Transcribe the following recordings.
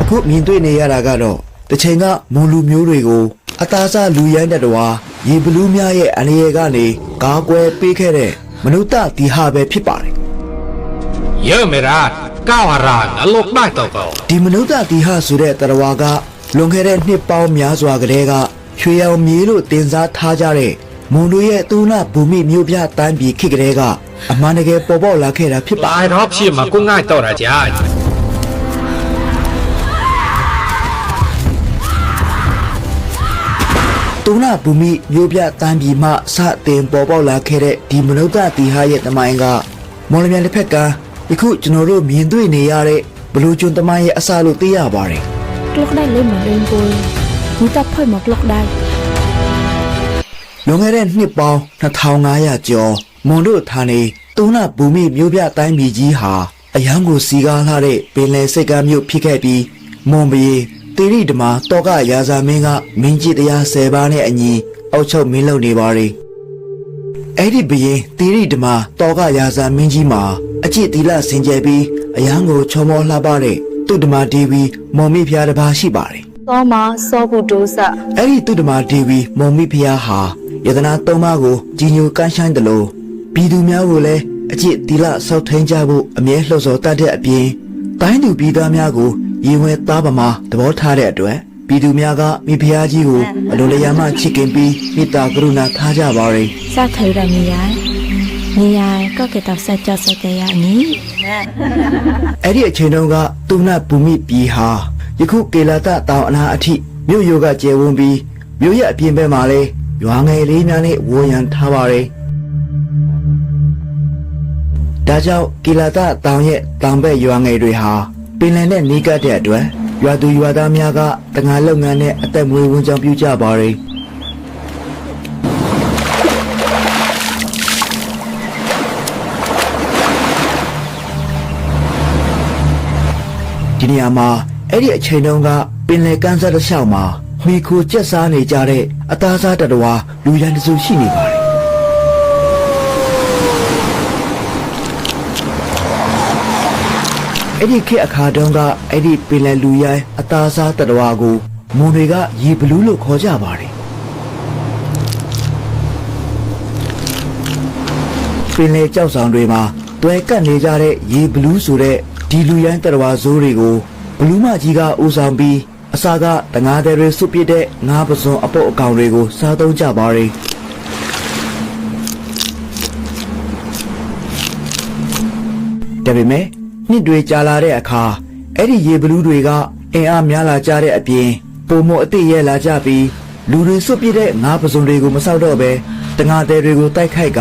ခုမြင်တွေ့နေရတာကတော့တစ်ချိန်ကမွန်လူမျိုးတွေကိုအသားစားလူရိုင်းတဲ့တော်ရေဘလူးများရဲ့အန္တရာယ်ကနေကာကွယ်ပေးခဲ့တဲ့မနုဿဒီဟာပဲဖြစ်ပါတယ်เยอะไม่รัดก้าวรานอโลกได้ต่อก่อนဒီမနုဿဒီဟာဆိုတဲ့တော်ကလွန်ခဲ့တဲ့နှစ်ပေါင်းများစွာကတည်းကရွှေရောင်မြေလို့တင်စားထားကြတဲ့မွန်လူရဲ့သုဏဘူမိမျိုးပြတန်းပြည်ခေတ်ကလေးကအမှန်တကယ်ပေါ်ပေါက်လာခဲ့တာဖြစ်ပါไอ้รอบရှိမှာကိုငိုက်တော့တာကြာသုဏဘူမိမျိုးပြတန်းပြည်မှစတင်ပေါ်ပေါက်လာခဲ့တဲ့ဒီမနုဿဒီဟာရဲ့တမိုင်းကမော်လမြိုင်တစ်ဖက်ကယခုကျွန်တော်တို့မြင်တွေ့နေရတဲ့ဘလူးကျွန်းတမိုင်းရဲ့အစလို့သိရပါတယ်กลกได้เลยเหมือนเดิมปุยมีตับพ่อยหมอกลกได้လွန်ခဲ့တဲ့နှစ်ပေါင်း2500ကျော်မွန်တို့ဌာနေသုဏဘူမိမျိုးပြတိုင်းပြည်ကြီးဟာအယံကိုစီကားလာတဲ့ပင်လယ်စိတ်ကမ်းမြို့ဖြစ်ခဲ့ပြီးမွန်ပြည်တေရိဓမ္မာတောကရာဇာမင်းကမင်းကြီးတရား10ပါးနဲ့အညီအောက်ချုပ်မင်းလုပ်နေပါလေအဲ့ဒီဘရင်တေရိဓမ္မာတောကရာဇာမင်းကြီးမှာအကျင့်သီလစင်ကြယ်ပြီးအယံကိုချောမောလှပတဲ့တုဒ္ဓမာဒေဝီမော်မိဖျားတစ်ပါးရှိပါတယ်သောမစောကုဒုစအဲ့ဒီတုဒ္ဓမာဒေဝီမော်မိဖျားဟာယတနာသုံးပါးကိုကြီးညိုကန့်ဆိုင်တယ်လို့ပြည်သူများကိုလည်းအကျင့်သီလစောင့်ထိန်ကြဖို့အမြဲလှုံ့ဆော်တတ်တဲ့အပြင်တိုင်းသူပြည်သားများကိုရေဝင်သားပမာသဘောထားတဲ့အတွက်ပြည်သူများကမိဖုရားကြီးကိုအလိုလျာမှချစ်ခင်ပြီးမေတ္တာကရုဏာထားကြပါရယ်စထိုရမီယာနေရก็เกตဆက်ကြဆက်ကြရနီအဲ့ဒီအချိန်တုန်းကသုဏဘူမိပြည်ဟာယခုကေလာတတောင်အနာအထိမြို့ရိုးကကျယ်ဝန်းပြီးမြို့ရဲ့အပြင်ဘက်မှာလဲရွာငယ်လေးများနဲ့ဝန်းရံထားပါရယ်ဒါကြောင့်ကေလာတတောင်ရဲ့တောင်ဘက်ရွာငယ်တွေဟာပင်လယ်နဲ့နီးကပ်တဲ့အတွက်ရွာသူရွာသားများကတငါလုပ်ငန်းနဲ့အသက်မွေးဝမ်းကြောင်းပြုကြပါရယ်ဒီနေရာမှာအဲ့ဒီအချိန်တုန်းကပင်လယ်ကမ်းစပ်တစ်လျှောက်မှာမှီခိုကျက်စားနေကြတဲ့အသားစားတတော်လူရန်တစုရှိနေပါတယ်အဲ့ဒီခေတ်အခါတုန်းကအဲ့ဒီပင်လယ်လူရိုင်းအသားစားတတော်ကိုမွန်တွေကရေဘလူးလို့ခေါ်ကြပါတယ်ပင်လယ်ကြောက်ဆောင်တွေမှာတွဲကပ်နေကြတဲ့ရေဘလူးဆိုတဲ့ဒီလူရိုင်းတတော်ဇိုးတွေကိုဘလူးမကြီးကဦးဆောင်ပြီးအစာကတငါးတွေစွပ်ပစ်တဲ့ငါးပစွန်အပုတ်အကောင်တွေကိုစားသုံးကြပါရယ်ဒါပေမဲ့နှစ်တွေကြာလာတဲ့အခါအဲ့ဒီရေဘလူးတွေကအင်အားများလာကြတဲ့အပြင်ပုံမအသိရဲလာကြပြီးလူတွေစွပ်ပစ်တဲ့ငါးပစွန်တွေကိုမဆောက်တော့ပဲတငါးတွေကိုတိုက်ခိုက်က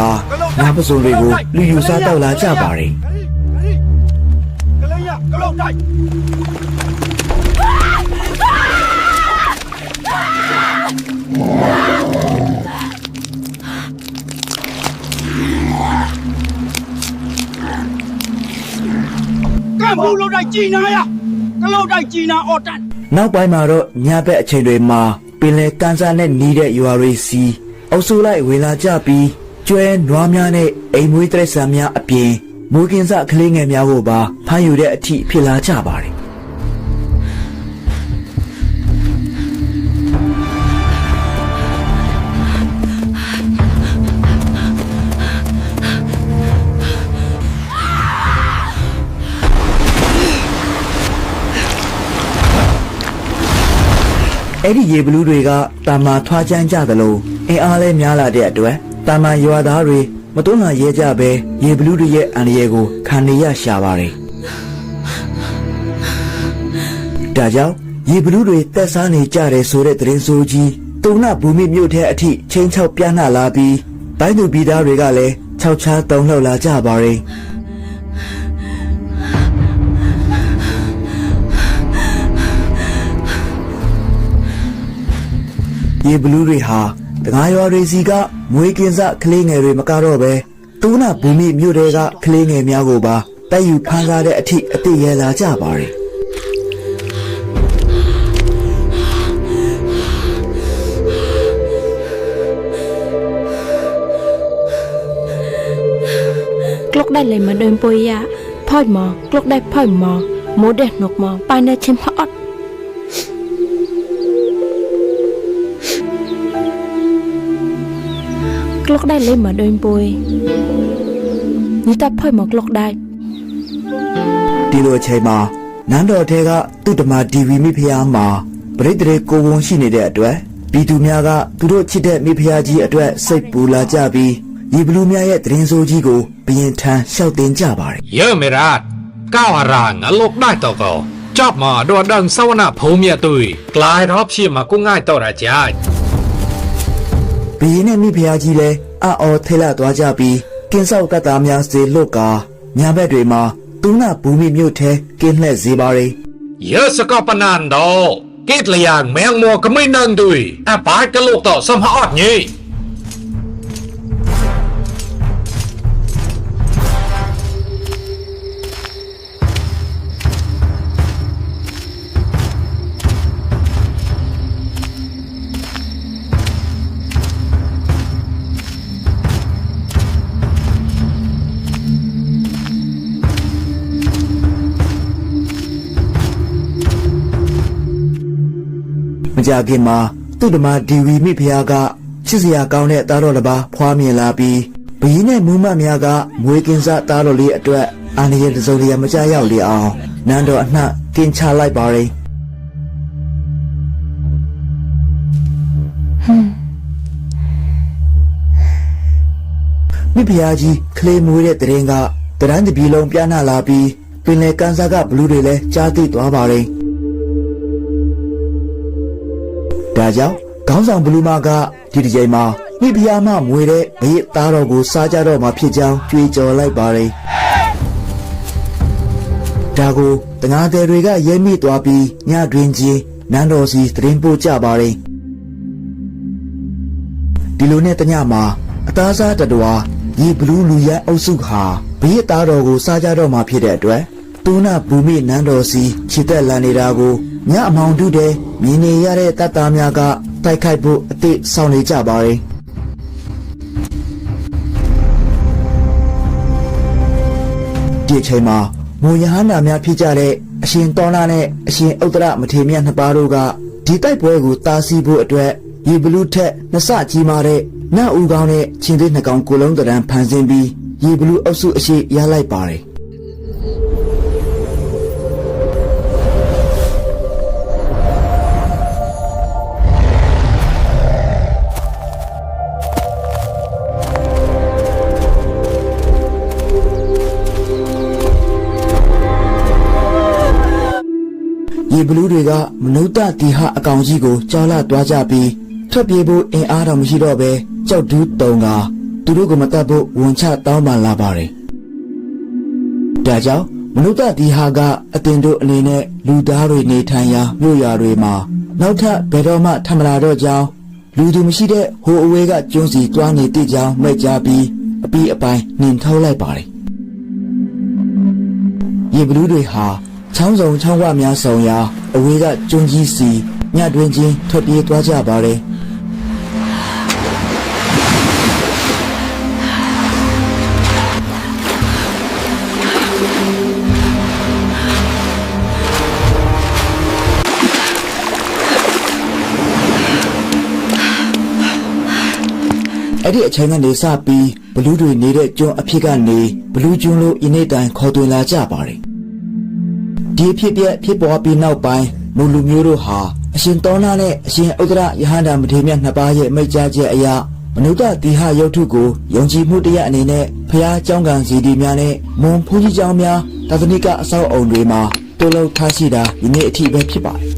ငါးပစွန်တွေကိုလူယူစားတောက်လာကြပါရယ်ကလောက်တိုက်ကံဘူးလောက်တိုက်ကြည်နာရကလောက်တိုက်ကြည်နာအော်တန်နောက်ပိုင်းမှာတော့ညဘက်အချိန်တွေမှာပင်လယ်ကမ်းစားနဲ့နီးတဲ့ရွာတွေစီအုပ်စုလိုက်ဝင်လာကြပြီးကျွဲနွားများနဲ့အိမ်မွေးတိရစ္ဆာန်များအပြင်မူကင်းစကလေးငယ်များကိုပါဖမ်းယူတဲ့အထိဖြစ်လာကြပါတယ်အဲ့ဒီရေဘလူးတွေကတာမာထွားချမ်းကြသလိုအင်အားလဲများလာတဲ့အတွက်တာမာရွာသားတွေမတွန်းလာရဲကြပဲရေဘလူးတွေရဲ့အန္တရာယ်ကိုခံနေရရှာပါတယ်ဒါကြောင့်ရေဘလူးတွေတက်စားနေကြတယ်ဆိုတဲ့သတင်းဆိုးကြီးသုဏဘူမိမြို့ထဲအထိချင်းချောက်ပြန့်နှံ့လာပြီးတိုင်းသူပြည်သားတွေကလည်းခြောက်ခြားတုံလှုပ်လာကြပါတယ်ရေဘလူးတွေဟာတငါရွာတွေစီကမွေးကင်းစကလေးငယ်တွေမကတော့ပဲသုဏဘူမိမြို့တွေကကလေးငယ်များကိုပါတိုက်ယူဖမ်းကားတဲ့အထိအသိရဲလာကြပါတယ်กลกได้เลยเหมือนเดิมปุยอะพ่อยหมอกลกได้พ่อยหมอโมเดลนกหมอไปในชิมพอด กลกได้เลยมาโดยปุยนี่ตับพ่อยหมอกลกได้ ဒီလိုအချိန်မှာနန်းတော်ထဲကသူ့ဓမ္မဒီဝီမိဖုရားမှာပရိသေကိုဝန်ရှိနေတဲ့အတွက်ပြည်သူများကသူတို့ချစ်တဲ့မိဖုရားကြီးအတွက်စိတ်ပူလာကြပြီးရေဘလူးများရဲ့တရင်ဆိုးကြီးကိုဘရင်ထံလျှောက်တင်ကြပါတယ် เยอะไม่รัดก้าวรางอลกได้ต่อก็จอบมาดวดังสวนาภูมิตุยกลายรอบชีมากูง่ายต่อระจาย ဘရင်နဲ့မိဖုရားကြီးလည်းအော်ထိတ်လန့်သွားကြပြီးကင်းဆောက်တပ်သားများစေလွတ်ကာညာဘက်တွေမှာသူနာဘူမိမြို့ထဲကင်းလှည့်စေပါတယ် เยอะสกปนันดอเกตเลยอย่างแมงมัวก็ไม่นั่งดุยอาปายกะโลกต่อสมหอดงี้ မကြခင်မှာသူ့ဓမ္မဒီဝီမိဖုရားကချစ်စရာကောင်းတဲ့သားတော်တစ်ပါးဖွားမြင်လာပြီးဘရင်နဲ့မူးမများကမွေးကင်းစသားတော်လေးအတွက်အာဏာရတစုံတရာမကြရောက်လေအောင်နန်းတော်အနှံ့ကင်းချလိုက်ပါတယ်မိဖုရားကြီးကလေးမွေးတဲ့တရင်ကတရန်တပြီလုံးပြန့်နှံ့လာပြီးပင်လယ်ကန်စားကဘလူးတွေလည်းကြားသိသွားပါတယ်ဒါကြောင့်ခေါင်းဆောင်ဘလူးမကဒီတစ်ချိန်မှာမိဖုရားမမွေတဲ့ဘရင်သားတော်ကိုစားကြတော့မှဖြစ်ကြောင်းကြွေးကြော်လိုက်ပါတယ်ဒါကိုတငါးသည်တွေကရဲမိသွားပြီးညတွင်ချင်းနန်းတော်စီသတင်းပို့ကြပါတယ်ဒီလိုနဲ့တညမှာအသားစားတတော်ရေဘလူးလူရဲအုပ်စုဟာဘရင်သားတော်ကိုစားကြတော့မှဖြစ်တဲ့အတွက်တူနာဘူမိနန်းတော်စီခြေသက်လန်နေတာကိုညအမောင်တုတဲ့မြင်နေရတဲ့တပ်သားများကတိုက်ခိုက်ဖို့အသည့်ဆောင်နေကြပါတယ်ဒီအချိန်မှာမူရဟန္တာများဖြစ်ကြတဲ့အရှင်တောနာနဲ့အရှင်ဥတ္တရမထေရမြတ်နှစ်ပါးတို့ကဒီတိုက်ပွဲကိုတားဆီးဖို့အတွက်ရေဘလူးထက်နှစ်ဆကြီးမာတဲ့နတ်ဦးကောင်းနဲ့ချင်းသေးနှစ်ကောင်ကိုလုံးတရံဖန်ဆင်းပြီးရေဘလူးအုပ်စုအရှိရလိုက်ပါတယ်ရေဘလူးတွေကမနုဿတိဟအကောင်ကြီးကိုကြောက်လာသွားကြပြီးထွက်ပြေးဖို့အင်အားတော်မရှိတော့ဘဲကြောက်ဒူးတုံကသူတို့ကိုမတတ်ဖို့ဝန်ချတောင်းပန်လာပါတယ်။ဒါကြောင့်မနုဿတိဟကအတင်တို့အနေနဲ့လူသားတွေနေထိုင်ရာမြို့ရွာတွေမှာနောက်ထပ်ဘယ်တော့မှထမလာတော့ကြောင်းလူသူမရှိတဲ့ဟိုအဝေးကကျွန်းစီတွားနေတိကြောင်းမိတ်ကြပြီးအပြီးအပိုင်းနှင်ထုတ်လိုက်ပါတယ်။ရေဘလူးတွေဟာချောင်းစုံချောင်းဝများဆောင်ရာအဝေးကကျွန်းကြီးစီညတွင်ချင်းထွက်ပြေးသွားကြပါတယ်အဲ့ဒီအချိန်ကနေစပြီးဘလူးတွေနေတဲ့ကျွန်းအဖြစ်ကနေဘလူးကျွန်းလို့ဤနေ့တိုင်ခေါ်သွင်းလာကြပါတယ်ဒီဖြစ်ဖြစ်ပေါ်ပြီးနောက်ပိုင်းမူလူမျိုးတို့ဟာအရှင်တောနာနဲ့အရှင်ဥဒ္ဒရယဟန္တာမထေရမြတ်နှစ်ပါးရဲ့မိန့်ကြားချက်အရမနုဿတိဟရုပ်ထုကိုယုံကြည်မှုတရားအနေနဲ့ဖျားเจ้าကံစီဒီများနဲ့မွန်ဖူးကြီးเจ้าများသာသနိကအဆောက်အုံတွေမှာတိုးလုံးထားရှိတာဒီနေ့အထိပဲဖြစ်ပါတယ်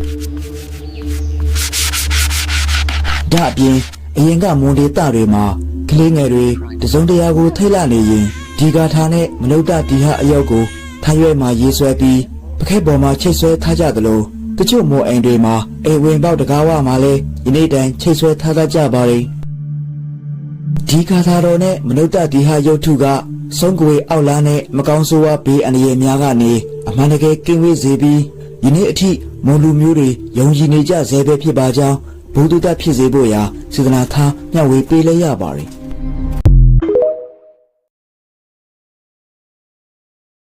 ဒါအပြင်အရင်ကမွန်ဒေသတွေမှာကလေးငယ်တွေတစုံတရာကိုထိတ်လန့်နေရင်ဒီဂါထာနဲ့မနုဿတိဟအယုတ်ကိုထိုင်ရွက်မှာရေးဆွဲပြီးပခဲပေါ်မှာချိတ်ဆွဲထားကြသလိုတချို့မော်အိမ်တွေမှာအိမ်ဝင်ပေါက်တကားဝမှာလည်းယနေ့တိုင်ချိတ်ဆွဲထားတတ်ကြပါလေဒီဂါထာတော်နဲ့မနုဿတိဟရုပ်ထုကဆုံးကိုယ်အောက်လန်းနဲ့မကောင်းဆိုးဝါးဘေးအန္တရာယ်များကနေအမှန်တကယ်ကင်းဝေးစေပြီးယနေ့အထိမွန်လူမျိုးတွေယုံကြည်နေကြဆဲပဲဖြစ်ပါကြောင်းဘုဒ္ဓတဖြစ်စေဖို့ရာစေတနာထားမျှဝေပေးလိုက်ရပါတယ်